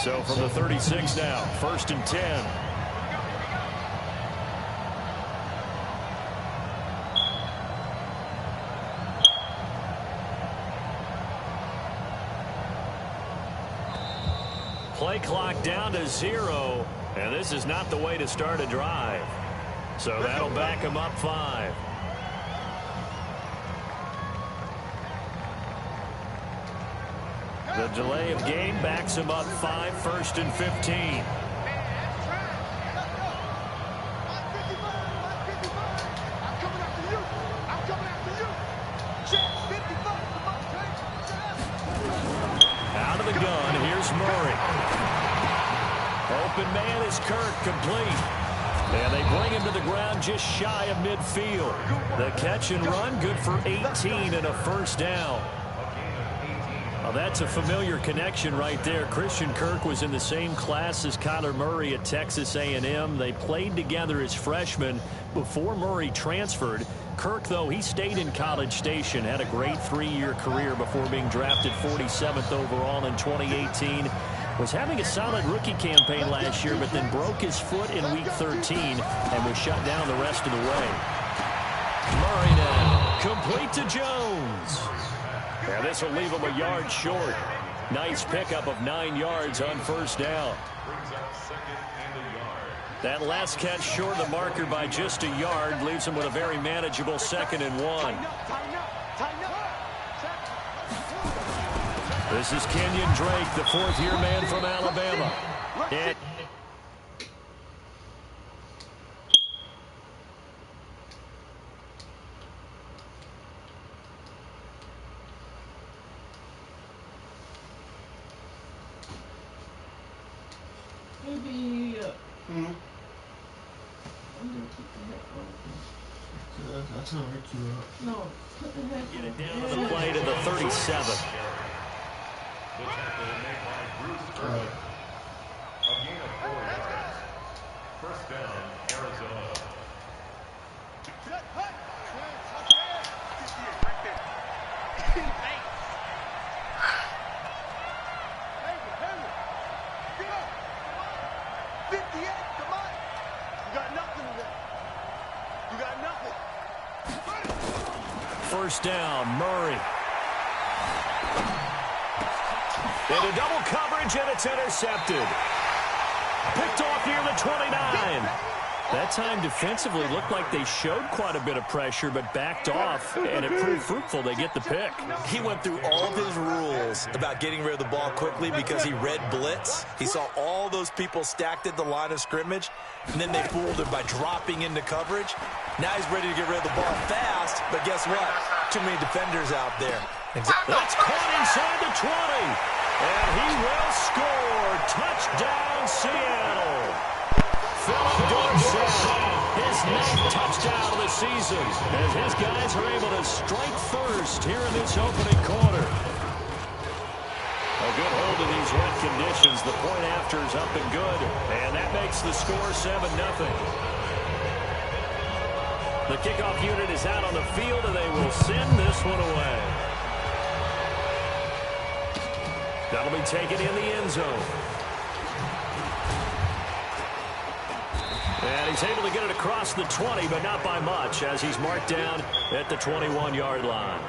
So from the 36 now, 1st and 10. Play clock down to 0, and this is not the way to start a drive. So that'll back him up 5. The delay of game backs him up 5, 1st and 15. Out of the gun, here's Murray. Open man is Kirk, complete. And they bring him to the ground just shy of midfield. The catch and run, good for 18 and a 1st down. Well, that's a familiar connection right there. Christian Kirk was in the same class as Kyler Murray at Texas A&M. They played together as freshmen before Murray transferred. Kirk, though, he stayed in College Station, had a great 3-year career before being drafted 47th overall in 2018. Was having a solid rookie campaign last year, but then broke his foot in Week 13 and was shut down the rest of the way. Murray now, complete to Jones. And this will leave him a yard short. Nice pickup of 9 yards on 1st down. That last catch short of the marker by just a yard leaves him with a very manageable 2nd and 1. This is Kenyon Drake, the 4th-year man from Alabama. Maybe. I'm gonna keep the headphones. That's not hurt you up. No, put the headphones. Get it down to the play to the 37. The tackle made by Bruce Irvin. A gain of 4 yards. 1st down, Arizona. First down, Murray. Into double coverage, and it's intercepted. Picked off near the 29. That time defensively looked like they showed quite a bit of pressure, but backed off, and it proved fruitful. They get the pick. He went through all of his rules about getting rid of the ball quickly because he read blitz. He saw all those people stacked at the line of scrimmage, and then they fooled him by dropping into coverage. Now he's ready to get rid of the ball fast, but guess what? Too many defenders out there. That's caught inside the 20, and he will score. Touchdown, Seattle. Philip Dorsett, his 9th touchdown of the season, as his guys are able to strike first here in this opening quarter. A good hold in these wet conditions. The point after is up and good, and that makes the score 7-0. The kickoff unit is out on the field, and they will send this one away. That'll be taken in the end zone. And he's able to get it across the 20, but not by much, as he's marked down at the 21-yard line.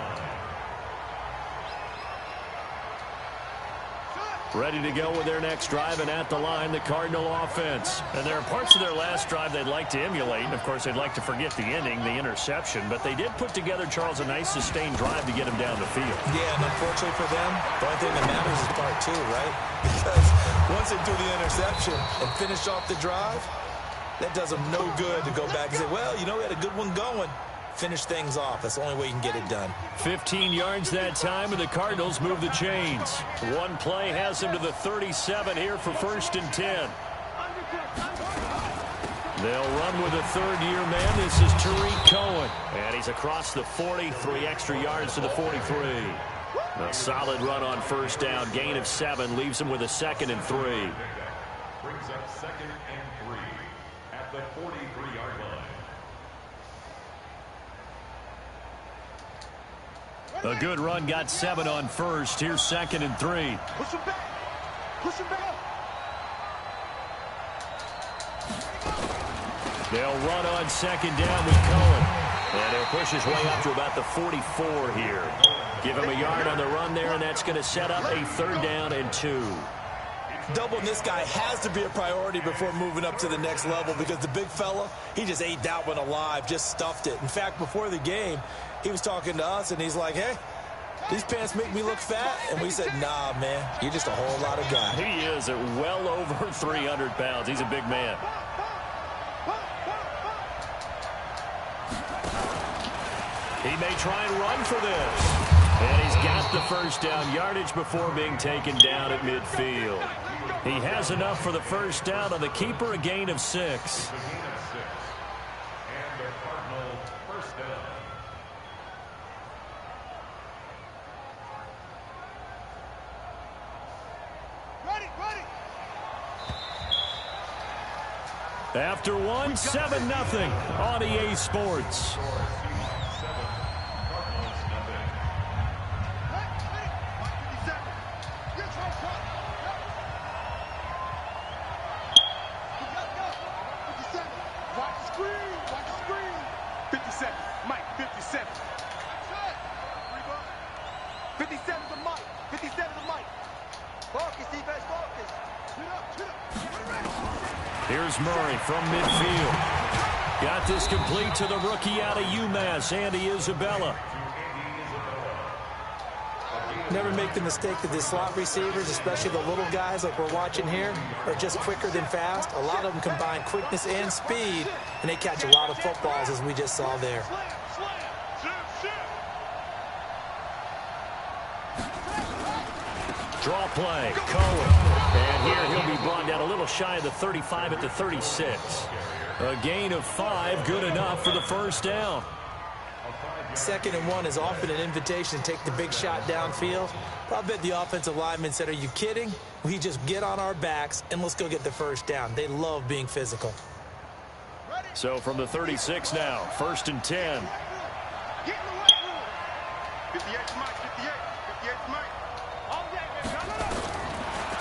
Ready to go with their next drive, and at the line, the Cardinal offense. And there are parts of their last drive they'd like to emulate. And, of course, they'd like to forget the ending, the interception. But they did put together, Charles, a nice sustained drive to get him down the field. Yeah, and unfortunately for them, the only thing that matters is part 2, right? Because once they threw the interception and finished off the drive, that does them no good to go back and say, well, you know, we had a good one going. Finish things off. That's the only way you can get it done. 15 yards that time, and the Cardinals move the chains. One play has them to the 37 here for 1st and 10. They'll run with a 3rd-year man. This is Tariq Cohen. And he's across the 40, 3 extra yards to the 43. A solid run on 1st down. Gain of 7 leaves him with a 2nd and 3. Brings up 2nd and 3 at the 43-yard line. A good run got 7 on 1st. Here's 2nd and 3. Push him back. Push him back. They'll run on second down with Cohen. And he'll push his way up to about the 44 here. Give him a yard on the run there, and that's going to set up a 3rd down and 2. Doubling this guy has to be a priority before moving up to the next level because the big fella, he just ate that one alive, just stuffed it. In fact, before the game, he was talking to us, and he's like, hey, these pants make me look fat. And we said, nah, man, you're just a whole lot of guy. He is at well over 300 pounds. He's a big man. He may try and run for this. And he's got the 1st down yardage before being taken down at midfield. He has enough for the 1st down on the keeper, a gain of 6. And the Cardinal 1st down. After 1, 7-0 on EA Sports. Here's Murray from midfield. Got this complete to the rookie out of UMass, Andy Isabella. Never make the mistake that the slot receivers, especially the little guys like we're watching here, are just quicker than fast. A lot of them combine quickness and speed, and they catch a lot of footballs, as we just saw there. Draw play, Cohen. And here he'll be brought down a little shy of the 35 at the 36. A gain of 5, good enough for the 1st down. 2nd and 1 is often an invitation to take the big shot downfield. But I bet the offensive lineman said, are you kidding? We just get on our backs and let's go get the 1st down. They love being physical. So from the 36 now, 1st and 10.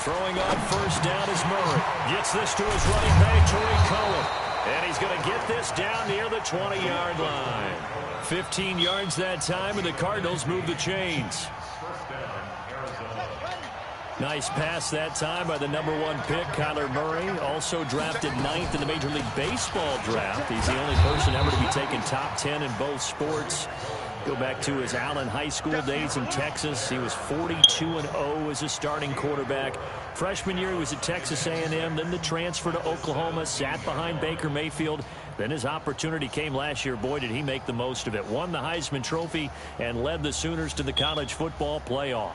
Throwing on 1st down is Murray. Gets this to his running back, Tariq Cohen. And he's going to get this down near the 20-yard line. 15 yards that time, and the Cardinals move the chains. Nice pass that time by the #1 pick, Kyler Murray. Also drafted 9th in the Major League Baseball draft. He's the only person ever to be taken top 10 in both sports. Go back to his Allen High School days in Texas. He was 42-0 as a starting quarterback. Freshman year, he was at Texas A&M. Then the transfer to Oklahoma, sat behind Baker Mayfield. Then his opportunity came last year. Boy, did he make the most of it. Won the Heisman Trophy and led the Sooners to the college football playoff.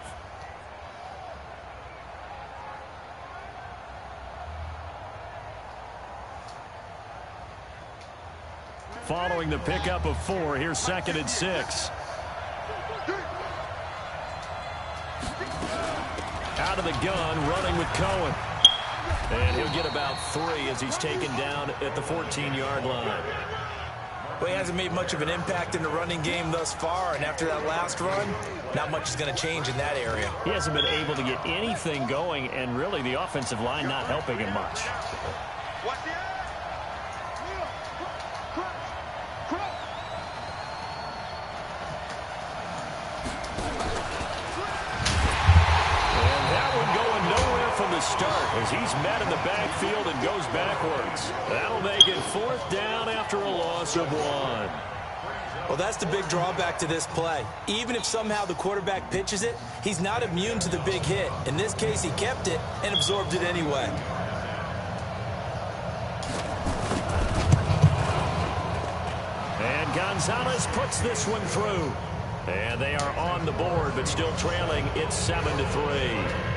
Following the pickup of 4, here's 2nd and 6. Out of the gun, running with Cohen. And he'll get about 3 as he's taken down at the 14-yard line. Well, he hasn't made much of an impact in the running game thus far, and after that last run, not much is going to change in that area. He hasn't been able to get anything going, and really the offensive line not helping him much. Start as he's met in the backfield and goes backwards. That'll make it 4th down after a loss of 1. Well, that's the big drawback to this play. Even if somehow the quarterback pitches it, he's not immune to the big hit. In this case, he kept it and absorbed it anyway. And Gonzalez puts this one through. And they are on the board, but still trailing. It's 7-3.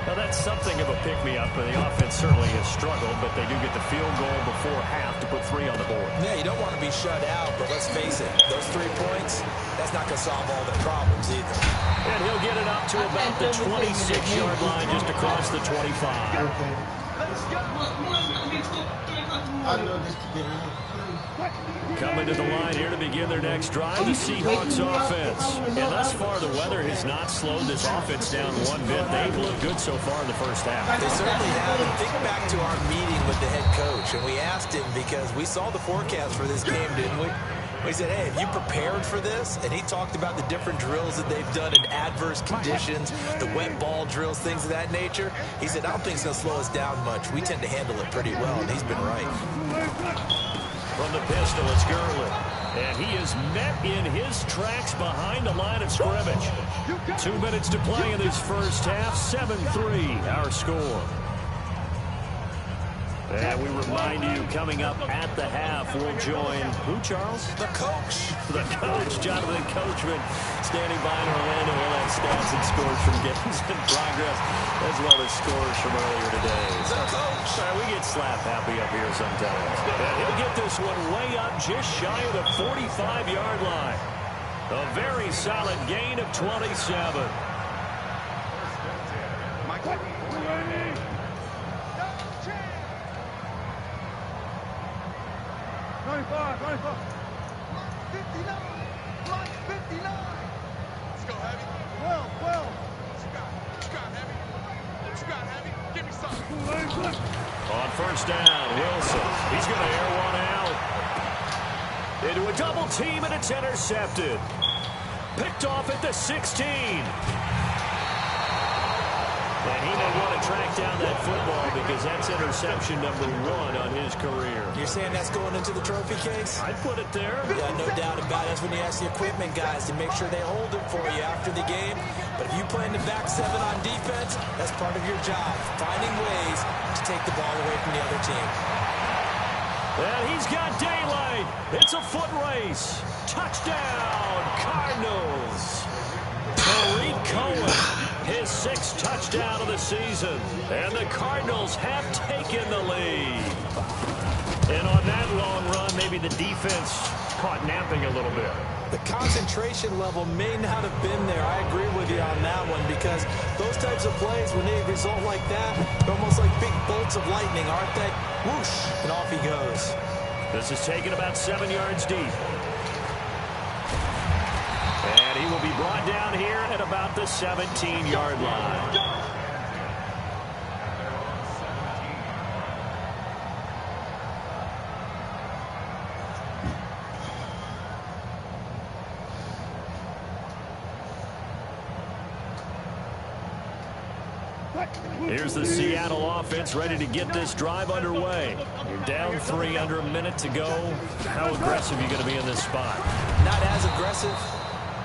Now, that's something of a pick-me-up, and the offense certainly has struggled, but they do get the field goal before half to put 3 on the board. Yeah, you don't want to be shut out, but let's face it, those 3 points, that's not going to solve all their problems either. And he'll get it up to about the 26-yard line, just across the 25. I know this to get in. Coming to the line here to begin their next drive, the Seahawks offense. And thus far, the weather has not slowed this offense down one bit. They've looked good so far in the first half. They certainly have. And think back to our meeting with the head coach, and we asked him because we saw the forecast for this game, didn't we? We said, hey, have you prepared for this? And he talked about the different drills that they've done in adverse conditions, the wet ball drills, things of that nature. He said, I don't think it's going to slow us down much. We tend to handle it pretty well, and he's been right. From the pistol, it's Gurley. And he is met in his tracks behind the line of scrimmage. 2 minutes to play in this first half. 7-3, our score. And we remind you, coming up at the half, we'll join who, Charles? The coach. The coach, Jonathan Coachman, standing by in Orlando. He'll have stats and scores from games in progress, as well as scores from earlier today. The coach. We get slap happy up here sometimes. And he'll get this one way up, just shy of the 45-yard line. A very solid gain of 27. On first down, Wilson. He's going to air one out. Into a double team, and it's intercepted. Picked off at the 16. And he may want to track down that football because that's interception number 1 on his career. You're saying that's going into the trophy case? I'd put it there. Yeah, no doubt about it. That's when you ask the equipment guys to make sure they hold it for you after the game. But if you play in the back 7 on defense, that's part of your job, finding ways to take the ball away from the other team. And he's got daylight. It's a foot race. Touchdown, Cardinals. Tariq Cohen, his 6th touchdown of the season. And the Cardinals have taken the lead. And on that long run, maybe the defense caught napping a little bit. The concentration level may not have been there. I agree with you on that one because those types of plays, when they result like that, they're almost like big bolts of lightning, aren't they? Whoosh, and off he goes. This is taken about 7 yards deep. And he will be brought down here at about the 17-yard line. Here's the Seattle offense ready to get this drive underway. You're down 3 under a minute to go. How aggressive are you going to be in this spot? Not as aggressive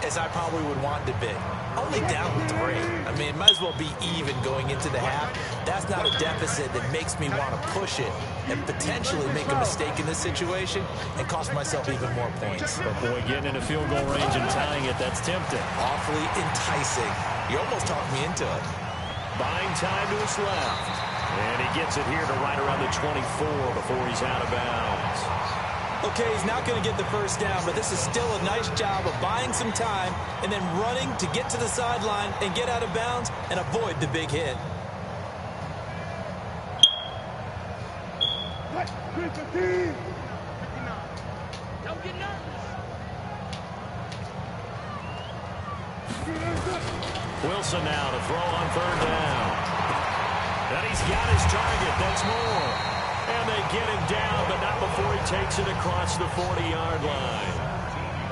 as I probably would want to be. Only down 3. I mean, it might as well be even going into the half. That's not a deficit that makes me want to push it and potentially make a mistake in this situation and cost myself even more points. But boy, getting into field goal range and tying it, that's tempting. Awfully enticing. You almost talked me into it. Buying time to his left. And he gets it here to right around the 24 before he's out of bounds. Okay, he's not going to get the first down, but this is still a nice job of buying some time and then running to get to the sideline and get out of bounds and avoid the big hit. Don't get nervous. Wilson now to throw on 3rd down. And he's got his target. That's more. And they get him down, but not before he takes it across the 40-yard line.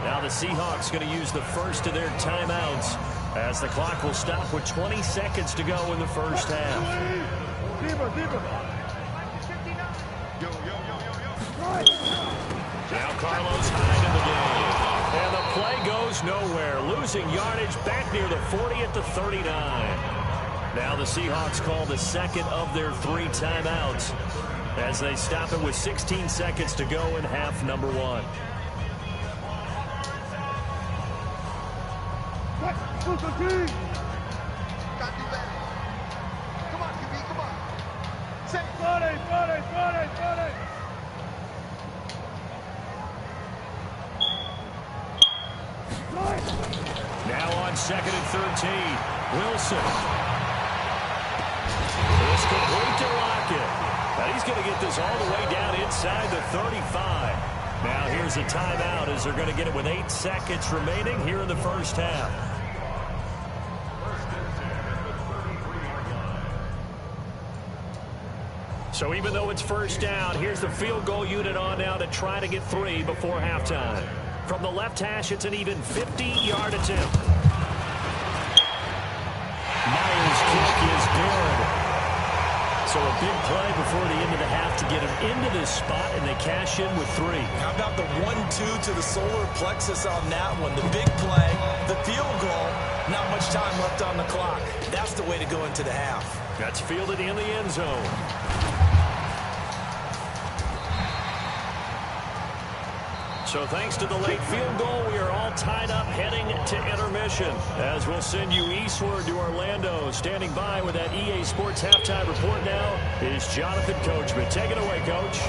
Now the Seahawks going to use the first of their timeouts as the clock will stop with 20 seconds to go in the first half. Now Carlos Hyde in the game. And the play goes nowhere. Losing yardage back near the 40 at the 39. Now the Seahawks call the second of their 3 timeouts as they stop it with 16 seconds to go in half number 1. Gotta do better. Come on, QB, come on. Say, Friday. Now on 2nd and 13, Wilson. It's complete to Lockett. And he's going to get this all the way down inside the 35. Now here's a timeout as they're going to get it with 8 seconds remaining here in the first half. So even though it's first down, here's the field goal unit on now to try to get 3 before halftime. From the left hash, it's an even 50-yard attempt. Myers' kick is good. So a big play before the end of the half to get him into this spot, and they cash in with 3. How about the 1-2 to the solar plexus on that one? The big play, the field goal, not much time left on the clock. That's the way to go into the half. That's fielded in the end zone. So thanks to the late field goal, we are all tied up heading to intermission. As we'll send you eastward to Orlando. Standing by with that EA Sports halftime report now is Jonathan Coachman. Take it away, Coach.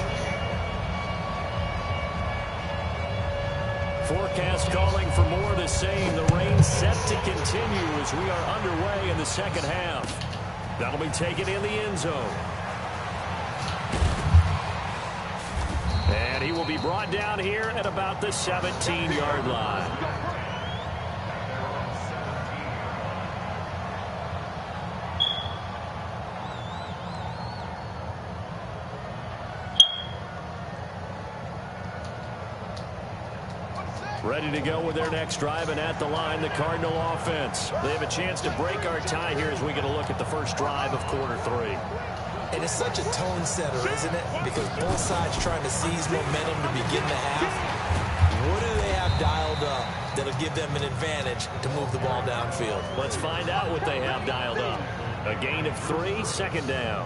Forecast calling for more of the same. The rain set to continue as we are underway in the second half. That'll be taken in the end zone. And he will be brought down here at about the 17-yard line. Ready to go with their next drive, and at the line, the Cardinal offense. They have a chance to break our tie here as we get a look at the first drive of quarter 3. And it's such a tone setter, isn't it? Because both sides trying to seize momentum to begin the half. What do they have dialed up that'll give them an advantage to move the ball downfield? Let's find out what they have dialed up. A gain of 3, second down.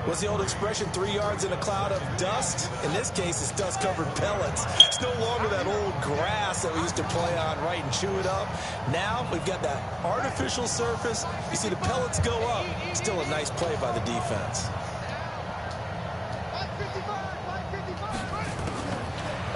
What's the old expression, 3 yards in a cloud of dust? In this case, it's dust-covered pellets. It's no longer that old grass that we used to play on, right, and chew it up. Now we've got that artificial surface. You see the pellets go up. Still a nice play by the defense.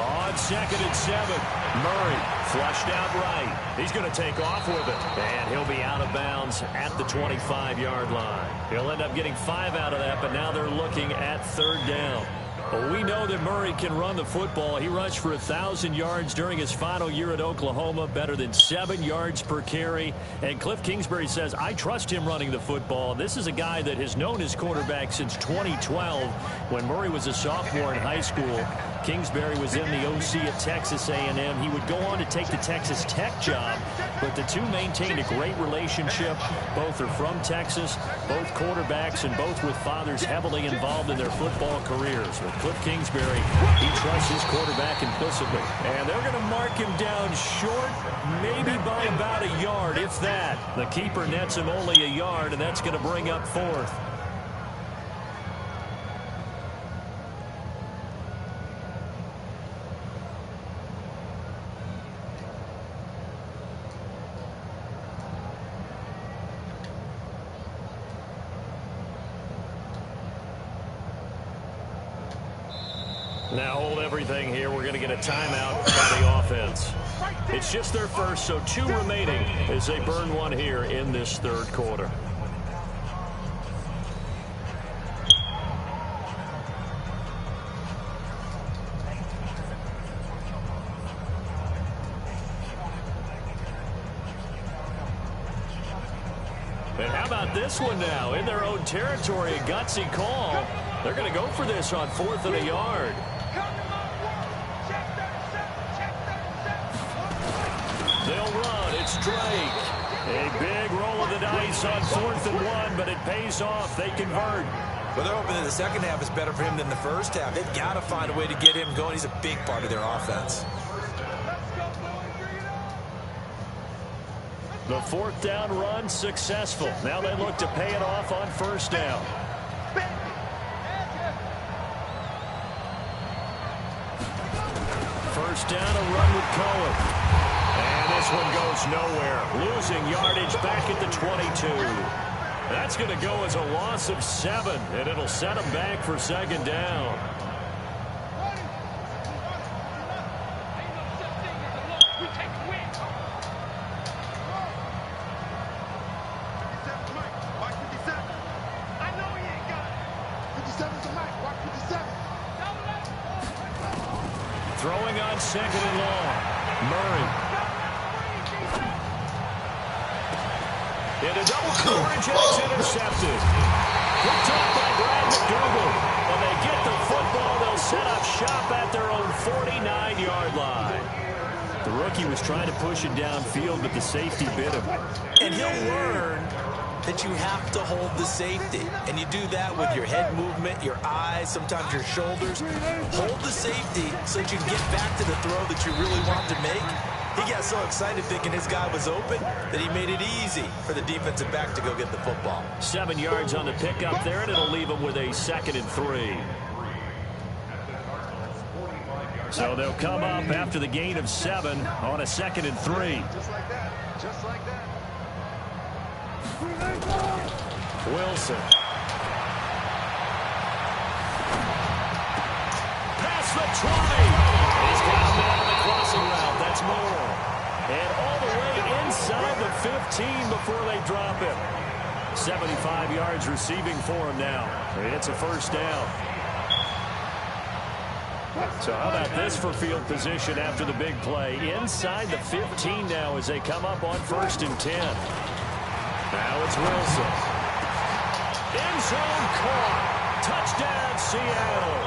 On 2nd and 7, Murray flushed out right. He's going to take off with it, and he'll be out of bounds at the 25-yard line. He'll end up getting 5 out of that, but now they're looking at 3rd down. Well, we know that Murray can run the football. He rushed for 1,000 yards during his final year at Oklahoma, better than 7 yards per carry. And Cliff Kingsbury says, I trust him running the football. This is a guy that has known his quarterback since 2012 when Murray was a sophomore in high school. Kingsbury was in the OC at Texas A&M. He would go on to take the Texas Tech job, but the two maintained a great relationship. Both are from Texas, both quarterbacks, and both with fathers heavily involved in their football careers. With Cliff Kingsbury, he trusts his quarterback implicitly. And they're going to mark him down short, maybe by about a yard, if that. The keeper nets him only a yard, and that's going to bring up 4th. Now hold everything here. We're going to get a timeout from the offense. It's just their first, so 2 remaining as they burn 1 here in this 3rd quarter. And how about this one now? In their own territory, a gutsy call. They're going to go for this on 4th and a yard. They'll run. It's Drake. A big roll of the dice on 4th and 1, but it pays off. They convert. Well, they're hoping that the second half is better for him than the first half. They've got to find a way to get him going. He's a big part of their offense. The 4th down run successful. Now they look to pay it off on 1st down. First down, a run with Cohen. And this one goes nowhere. Losing yardage back at the 22. That's going to go as a loss of 7, and it'll set them back for 2nd down. Throwing on second and long. Murray. Into double coverage, and it's intercepted. Picked up by Brad McDougal. When they get the football, they'll set up shop at their own 49-yard line. The rookie was trying to push it downfield, but the safety bit him. And he'll learn that you have to hold the safety. And you do that with your head movement, your eyes, sometimes your shoulders. Hold the safety so that you can get back to the throw that you really want to make. He got so excited thinking his guy was open that he made it easy for the defensive back to go get the football. 7 yards on the pickup there, and it'll leave him with a 2nd and 3. So they'll come up after the gain of 7 on a 2nd and 3. Just like that. Just like that. Wilson. Past the 20. He's got him down the crossing route. That's more. And all the way inside the 15 before they drop him. 75 yards receiving for him now. It's a 1st down. So how about this for field position after the big play? Inside the 15 now as they come up on 1st and 10. Now it's Wilson. End zone caught. Touchdown, Seattle.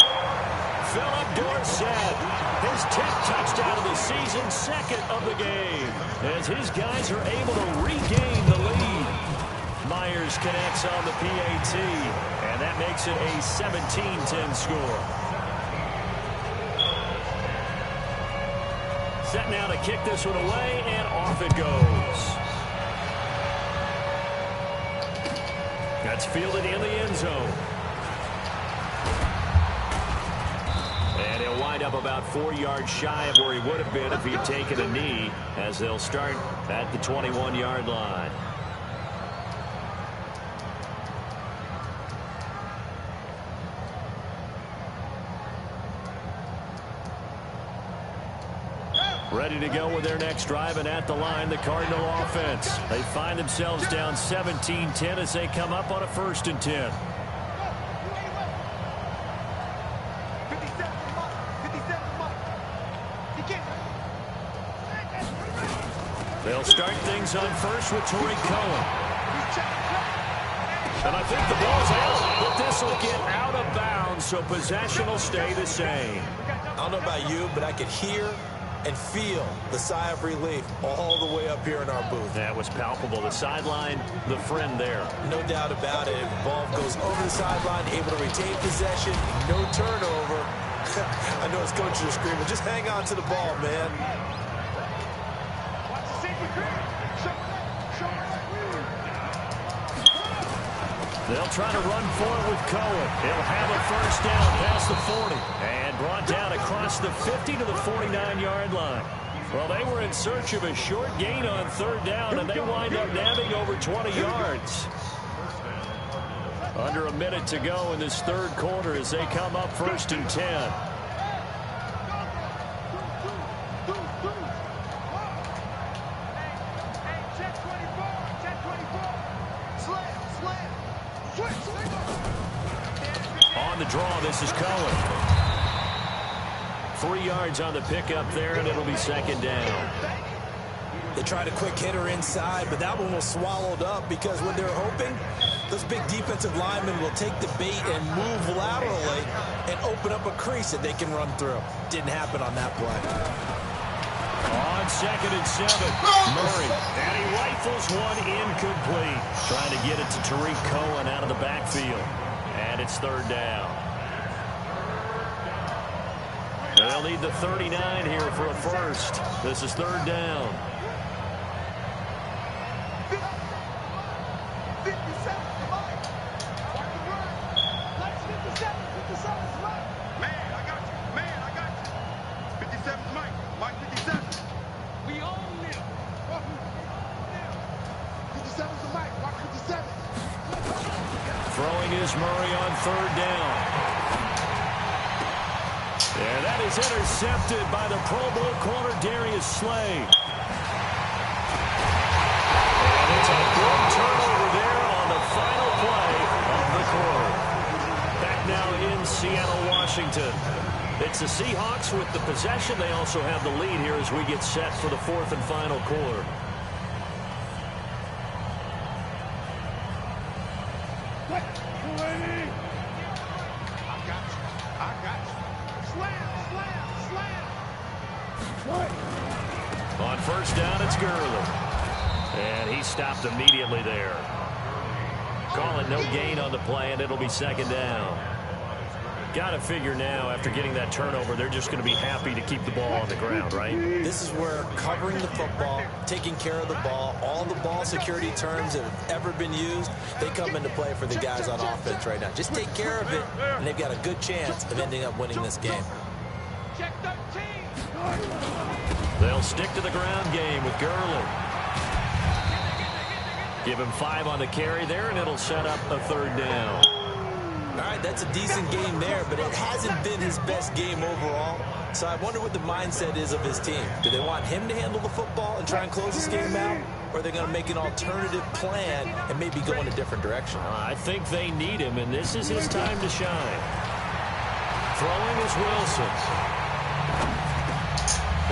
Philip Dorsett, his 10th touchdown of the season, 2nd of the game, as his guys are able to regain the lead. Myers connects on the PAT, and that makes it a 17-10 score. Set now to kick this one away, and off it goes. That's fielded in the end zone. And he'll wind up about 4 yards shy of where he would have been if he'd taken a knee, as they'll start at the 21-yard line. Ready to go with their next drive, and at the line, the Cardinal offense. They find themselves down 17-10 as they come up on a 1st and 10. They'll start things on 1st with Tariq Cohen. And I think the ball's out, but this will get out of bounds, so possession will stay the same. I don't know about you, but I could hear and feel the sigh of relief all the way up here in our booth. That was palpable. The sideline, the friend there. No doubt about it. The ball goes over the sideline, able to retain possession, no turnover. I know his coaches are screaming, just hang on to the ball, man. They'll try to run for it with Cohen. He'll have a 1st down past the 40 and brought down across the 50 to the 49-yard line. Well, they were in search of a short gain on 3rd down, and they wind up nabbing over 20 yards. Under a minute to go in this 3rd quarter as they come up 1st and 10. On the draw, this is Cohen. 3 yards on the pickup there, and it'll be 2nd down. They tried a quick hitter inside, but that one was swallowed up because when they're hoping, those big defensive linemen will take the bait and move laterally and open up a crease that they can run through. Didn't happen on that play. On 2nd and 7, Murray, and he rifles one incomplete. Trying to get it to Tariq Cohen out of the backfield. And it's 3rd down. They'll need the 39 here for a 1st. This is 3rd down. Throwing is Murray on 3rd down. And that is intercepted by the Pro Bowl corner, Darius Slay. And it's a big turnover there on the final play of the quarter. Back now in Seattle, Washington. The It's the Seahawks with the possession. They also have the lead here as we get set for the fourth and final quarter. On first down, it's Gurley. And he stopped immediately there. Call it no gain on the play, and it'll be second down. Got to figure now, after getting that turnover, they're just going to be happy to keep the ball on the ground, right? This is where covering the football, taking care of the ball, all the ball security terms that have ever been used, they come into play for the guys on offense right now. Just take care of it, and they've got a good chance of ending up winning this game. They'll stick to the ground game with Gurley. Give him 5 on the carry there, and it'll set up a third down. All right, that's a decent game there, but it hasn't been his best game overall. So I wonder what the mindset is of his team. Do they want him to handle the football and try and close this game out? Or are they going to make an alternative plan and maybe go in a different direction? I think they need him, and this is his time to shine. Throwing is Wilson.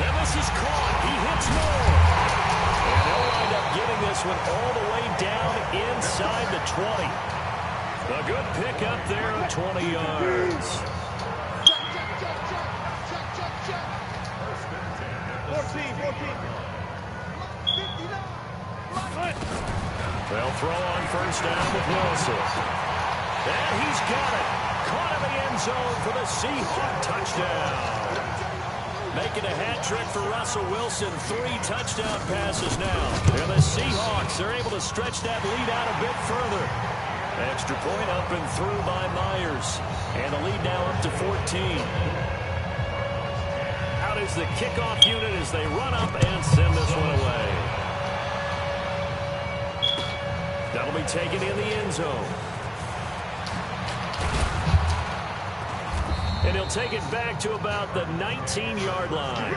And this is caught. He hits more. And they'll wind up getting this one all the way down inside the 20. A good pickup there of 20 yards. 14. They'll throw on first down with Wilson. And he's got it. Caught in the end zone for the Seahawk touchdown. Making a hat trick for Russell Wilson. 3 touchdown passes now. And the Seahawks are able to stretch that lead out a bit further. Extra point up and through by Myers. And the lead now up to 14. Out is the kickoff unit as they run up and send this one away. That'll be taken in the end zone. And he'll take it back to about the 19-yard line.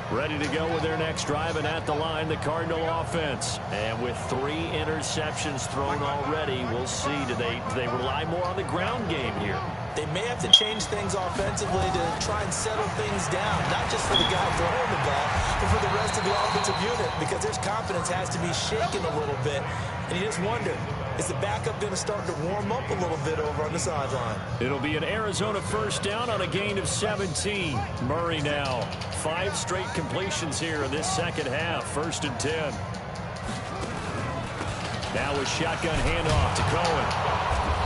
Ready to go with their next drive, and at the line, the Cardinal offense. And with 3 interceptions thrown already, we'll see. Do they rely more on the ground game here? They may have to change things offensively to try and settle things down, not just for the guy throwing the ball, but for the rest of the offensive unit, because their confidence has to be shaken a little bit. And you just wonder, is the backup going to start to warm up a little bit over on the sideline? It'll be an Arizona first down on a gain of 17. Murray now. 5 straight completions here in this second half. 1st and 10. Now a shotgun handoff to Cohen.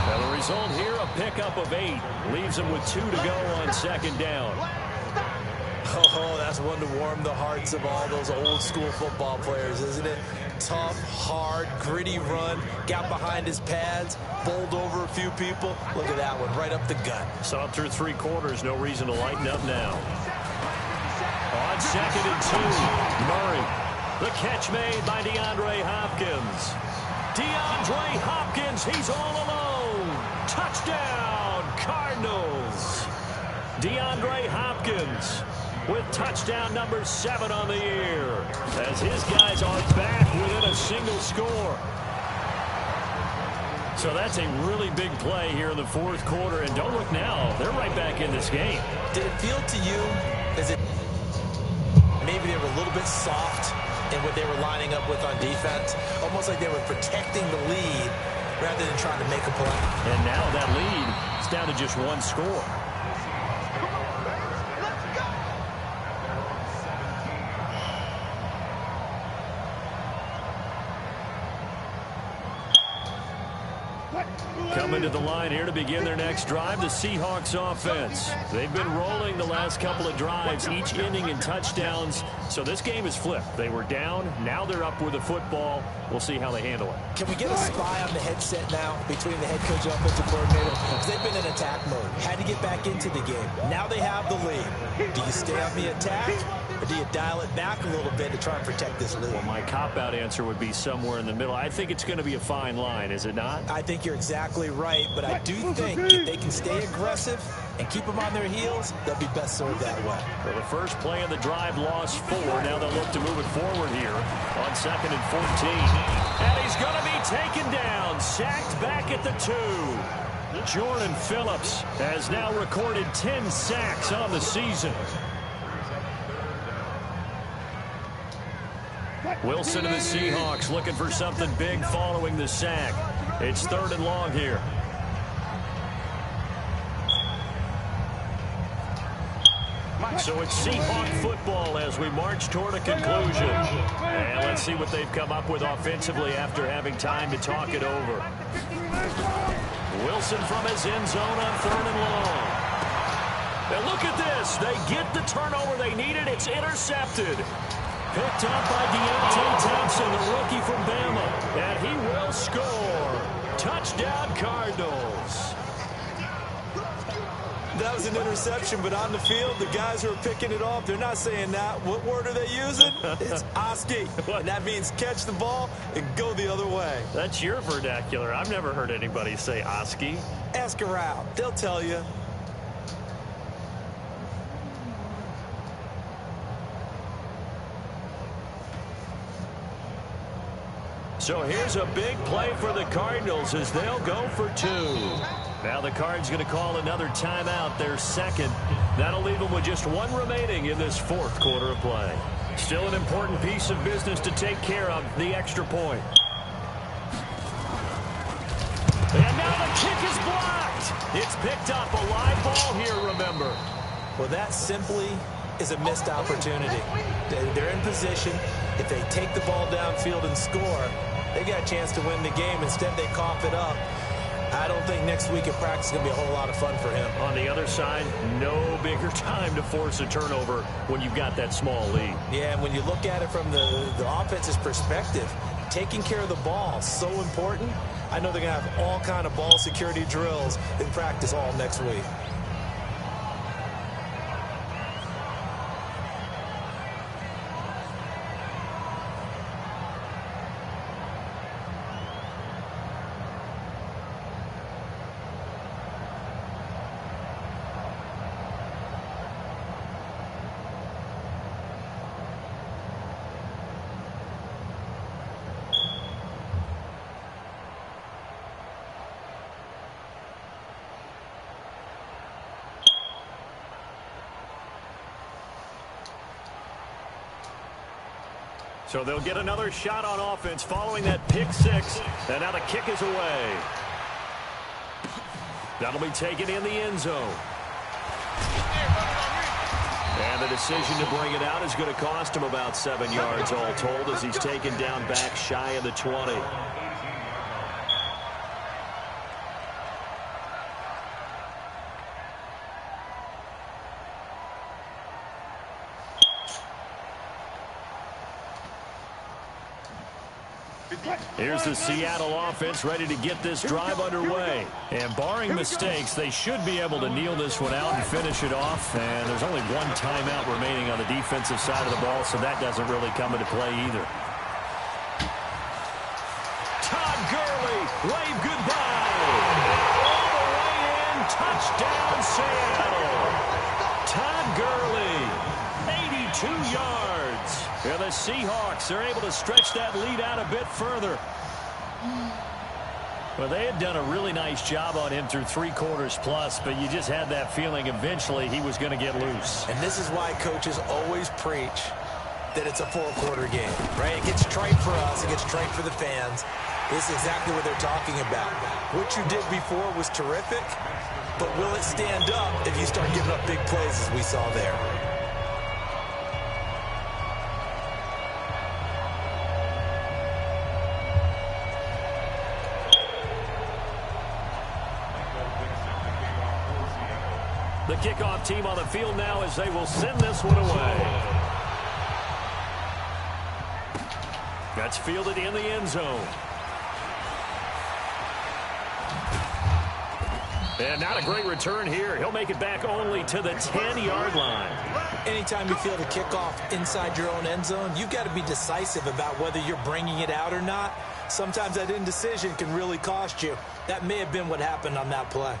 Now the result here, a pickup of 8. Leaves him with 2 to go on second down. Oh, that's one to warm the hearts of all those old school football players, isn't it? Tough, hard, gritty run. Got behind his pads, bowled over a few people. Look at that one, right up the gut. Saw through 3 quarters, no reason to lighten up now. On 2nd and 2, Murray. The catch made by DeAndre Hopkins. DeAndre Hopkins, he's all alone. Touchdown, Cardinals. DeAndre Hopkins with touchdown number 7 on the year, as his guys are back within a single score. So that's a really big play here in the 4th quarter, and don't look now, they're right back in this game. Did it feel to you as it maybe they were a little bit soft in what they were lining up with on defense? Almost like they were protecting the lead rather than trying to make a play. And now that lead is down to just 1 score. Coming to the line here to begin their next drive, the Seahawks offense. They've been rolling the last couple of drives, each ending in touchdowns. So this game is flipped. They were down, now they're up with the football. We'll see how they handle it. Can we get a spy on the headset now between the head coach and offensive coordinator? Because they've been in attack mode. Had to get back into the game. Now they have the lead. Do you stay on the attack, or do you dial it back a little bit to try and protect this lead? Well, my cop-out answer would be somewhere in the middle. I think it's going to be a fine line, is it not? I think you're exactly right, but I do think if they can stay aggressive and keep them on their heels, they'll be best served that way. Well, the first play of the drive lost 4. Now they'll look to move it forward here on 2nd and 14. And he's going to be taken down, sacked back at the 2. Jordan Phillips has now recorded 10 sacks on the season. Wilson and the Seahawks looking for something big following the sack. It's 3rd and long here. So it's Seahawk football as we march toward a conclusion. And let's see what they've come up with offensively after having time to talk it over. Wilson from his end zone on 3rd and long. And look at this. They get the turnover they needed. It's intercepted. Picked up by Deontay Thompson, the rookie from Bama. And he will score. Touchdown, Cardinals. That was an interception, but on the field, the guys who are picking it off, they're not saying that. What word are they using? It's Oski. And that means catch the ball and go the other way. That's your vernacular. I've never heard anybody say Oski. Ask around. They'll tell you. So here's a big play for the Cardinals as they'll go for 2. Now the Cards going to call another timeout, their 2nd. That'll leave them with just 1 remaining in this 4th quarter of play. Still an important piece of business to take care of, the extra point. And now the kick is blocked. It's picked up, a live ball here, remember. Well, that simply is a missed opportunity. They're in position. If they take the ball downfield and score, they got a chance to win the game. Instead, they cough it up. I don't think next week at practice is going to be a whole lot of fun for him. On the other side, no bigger time to force a turnover when you've got that small lead. Yeah, and when you look at it from the offense's perspective, taking care of the ball is so important. I know they're going to have all kind of ball security drills in practice all next week. So they'll get another shot on offense following that pick 6. And now the kick is away. That'll be taken in the end zone. And the decision to bring it out is going to cost him about 7 yards all told as he's taken down back shy of the 20. Here's the Seattle offense ready to get this drive underway. And barring mistakes, they should be able to kneel this one out and finish it off. And there's only 1 timeout remaining on the defensive side of the ball, so that doesn't really come into play either. Todd Gurley, wave goodbye. All the way in, touchdown Seattle. Todd Gurley, 82 yards. And the Seahawks are able to stretch that lead out a bit further. Well, they had done a really nice job on him through 3 quarters plus, but you just had that feeling eventually he was going to get loose. And this is why coaches always preach that it's a 4-quarter game, right? It gets trite for us. It gets trite for the fans. This is exactly what they're talking about. What you did before was terrific, but will it stand up if you start giving up big plays as we saw there? The kickoff team on the field now as they will send this one away. That's fielded in the end zone. And not a great return here. He'll make it back only to the 10-yard line. Anytime you field a kickoff inside your own end zone, you've got to be decisive about whether you're bringing it out or not. Sometimes that indecision can really cost you. That may have been what happened on that play.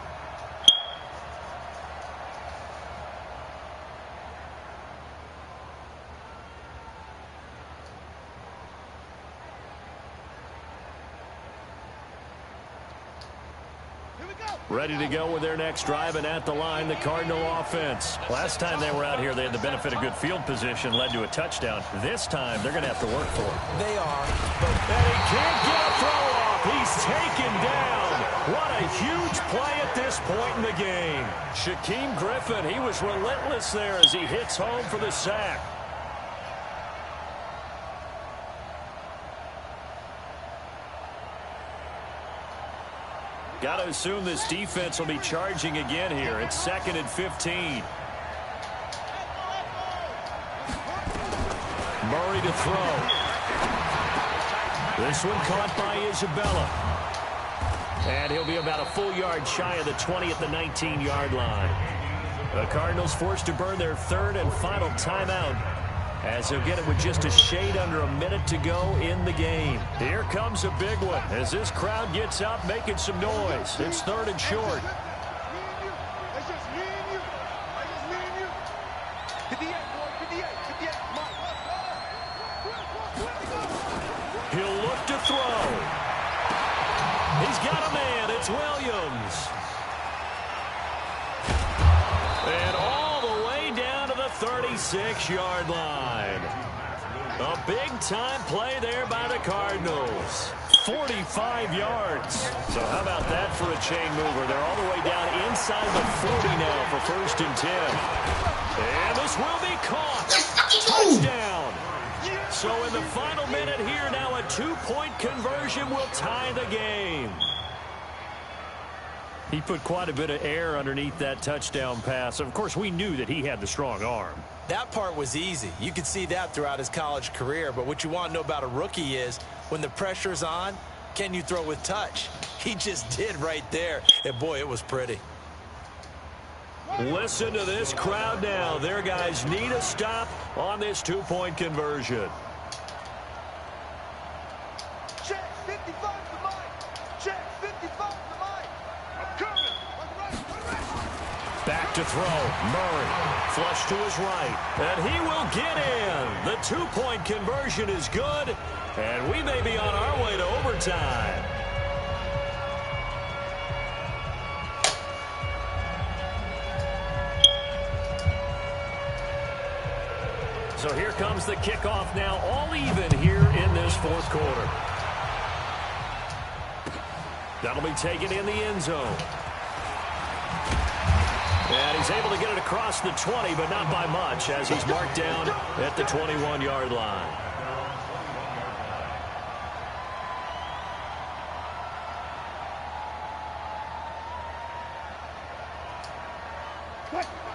Ready to go with their next drive, and at the line, the Cardinal offense. Last time they were out here, they had the benefit of good field position, led to a touchdown. This time, they're going to have to work for it. They are. And he can't get a throw off. He's taken down. What a huge play at this point in the game. Shaquem Griffin, he was relentless there as he hits home for the sack. Got to assume this defense will be charging again here. It's 2nd and 15. Murray to throw. This one caught by Isabella. And he'll be about a full yard shy of the 20 at the 19-yard line. The Cardinals forced to burn their 3rd and final timeout, as they'll get it with just a shade under a minute to go in the game. Here comes a big one as this crowd gets up making some noise. It's 3rd and short. He'll look to throw. He's got a man. It's Williams. And all the way down to the 36-yard line. A big-time play there by the Cardinals. 45 yards. So how about that for a chain mover? They're all the way down inside the 40 now for 1st and 10. And this will be caught. Touchdown. So in the final minute here, now a 2-point conversion will tie the game. He put quite a bit of air underneath that touchdown pass. Of course, we knew that he had the strong arm. That part was easy. You could see that throughout his college career. But what you want to know about a rookie is when the pressure's on, can you throw with touch? He just did right there. And, boy, it was pretty. Listen to this crowd now. Their guys need a stop on this 2-point conversion. Check 55 to Mike. Check 55 to Mike. I'm coming. Back to throw. Murray. Flush to his right. And he will get in. The 2-point conversion is good. And we may be on our way to overtime. So here comes the kickoff now, all even here in this 4th quarter. That'll be taken in the end zone. And he's able to get it across the 20, but not by much, as he's marked down at the 21-yard line.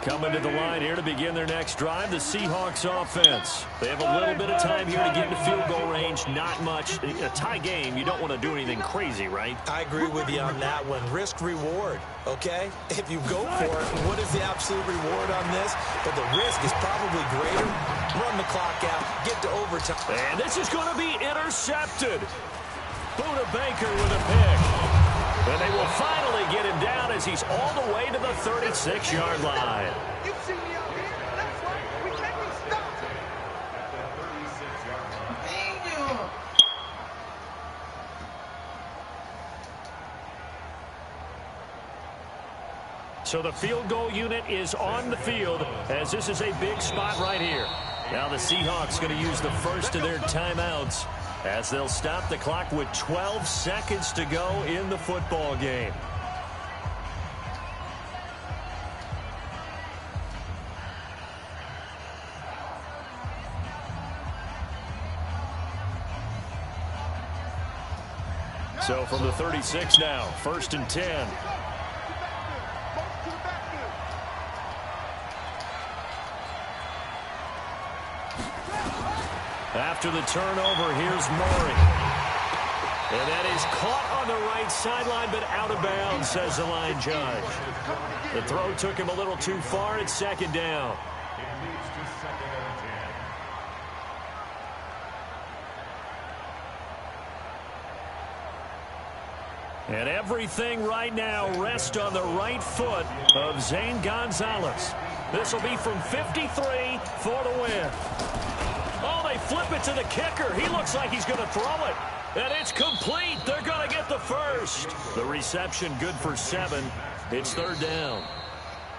Coming to the line here to begin their next drive, the Seahawks offense. They have a little bit of time here to get into field goal range. Not much. A tie game, you don't want to do anything crazy, right? I agree with you on that one. Risk-reward, okay? If you go for it, what is the absolute reward on this? But the risk is probably greater. Run the clock out, get to overtime. And this is going to be intercepted. Buda Baker with a pick. And they will finally get him down as he's all the way to the 36-yard line. You see me out here? That's right. We can't be stopped. Damn. So the field goal unit is on the field as this is a big spot right here. Now the Seahawks going to use the first of their timeouts as they'll stop the clock with 12 seconds to go in the football game. So from the 36 now, 1st and 10. After the turnover, here's Murray. And that is caught on the right sideline, but out of bounds, says the line judge. The throw took him a little too far. It's 2nd down. And everything right now rests on the right foot of Zane Gonzalez. This will be from 53 for the win. Oh, they flip it to the kicker. He looks like he's going to throw it. And it's complete. They're going to get the first. The reception good for 7. It's third down.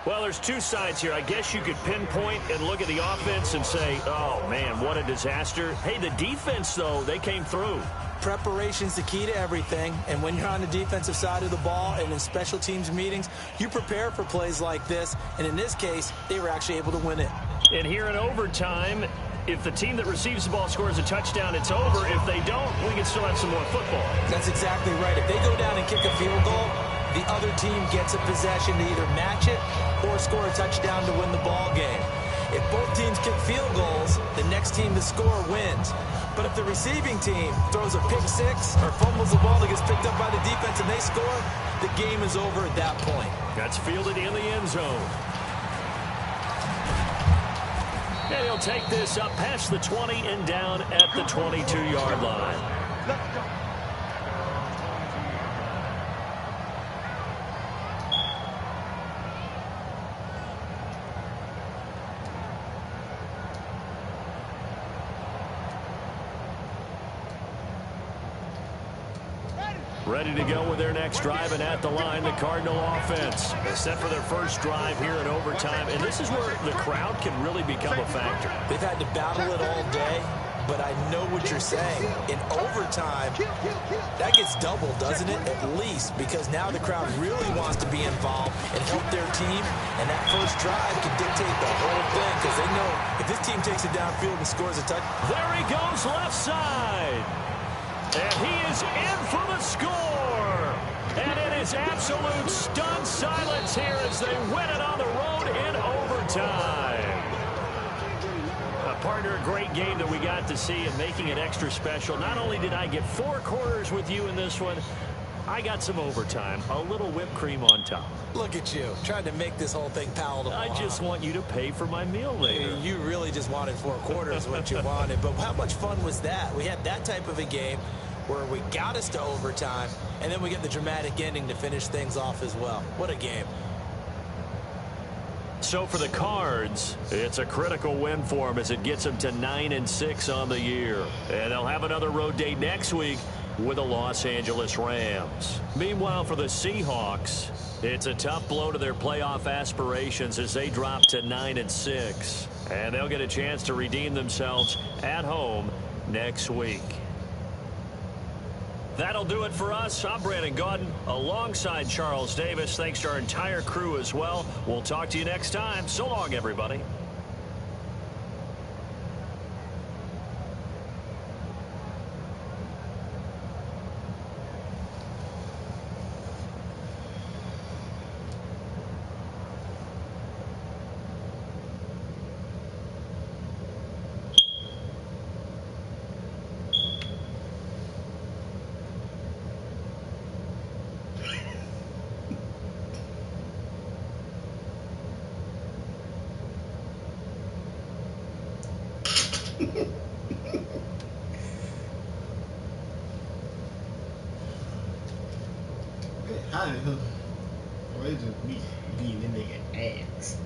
Well, there's two sides here. I guess you could pinpoint and look at the offense and say, oh, man, what a disaster. Hey, the defense, though, they came through. Preparation's the key to everything, and when you're on the defensive side of the ball and in special teams meetings, you prepare for plays like this, and in this case, they were actually able to win it. And here in overtime, if the team that receives the ball scores a touchdown, it's over. If they don't, we can still have some more football. That's exactly right. If they go down and kick a field goal, the other team gets a possession to either match it or score a touchdown to win the ball game. If both teams kick field goals, the next team to score wins. But if the receiving team throws a pick six or fumbles the ball that gets picked up by the defense and they score, the game is over at that point. That's fielded in the end zone. And he'll take this up past the 20 and down at the 22-yard line. Let's go. Ready to go with their next drive, and at the line, the Cardinal offense. They're set for their first drive here in overtime, and this is where the crowd can really become a factor. They've had to battle it all day, but I know what you're saying. In overtime, that gets doubled, doesn't it? At least, because now the crowd really wants to be involved and help their team, and that first drive can dictate the whole thing, because they know if this team takes it downfield and scores a touchdown. There he goes, left side. And he is in for the score. And it is absolute stunned silence here as they win it on the road in overtime. Partner, a great game that we got to see and making it extra special. Not only did I get 4 quarters with you in this one, I got some overtime, a little whipped cream on top. Look at you, trying to make this whole thing palatable. I just want you to pay for my meal later. You really just wanted 4 quarters, what you wanted. But how much fun was that? We had that type of a game where we got us to overtime, and then we get the dramatic ending to finish things off as well. What a game. So for the Cards, it's a critical win for them as it gets them to 9-6 on the year. And they'll have another road date next week with the Los Angeles Rams. Meanwhile, for the Seahawks, it's a tough blow to their playoff aspirations as they drop to 9-6. And they'll get a chance to redeem themselves at home next week. That'll do it for us. I'm Brandon Gaudin alongside Charles Davis. Thanks to our entire crew as well. We'll talk to you next time. So long, everybody. How the hell? Why is it me beating the nigga ass?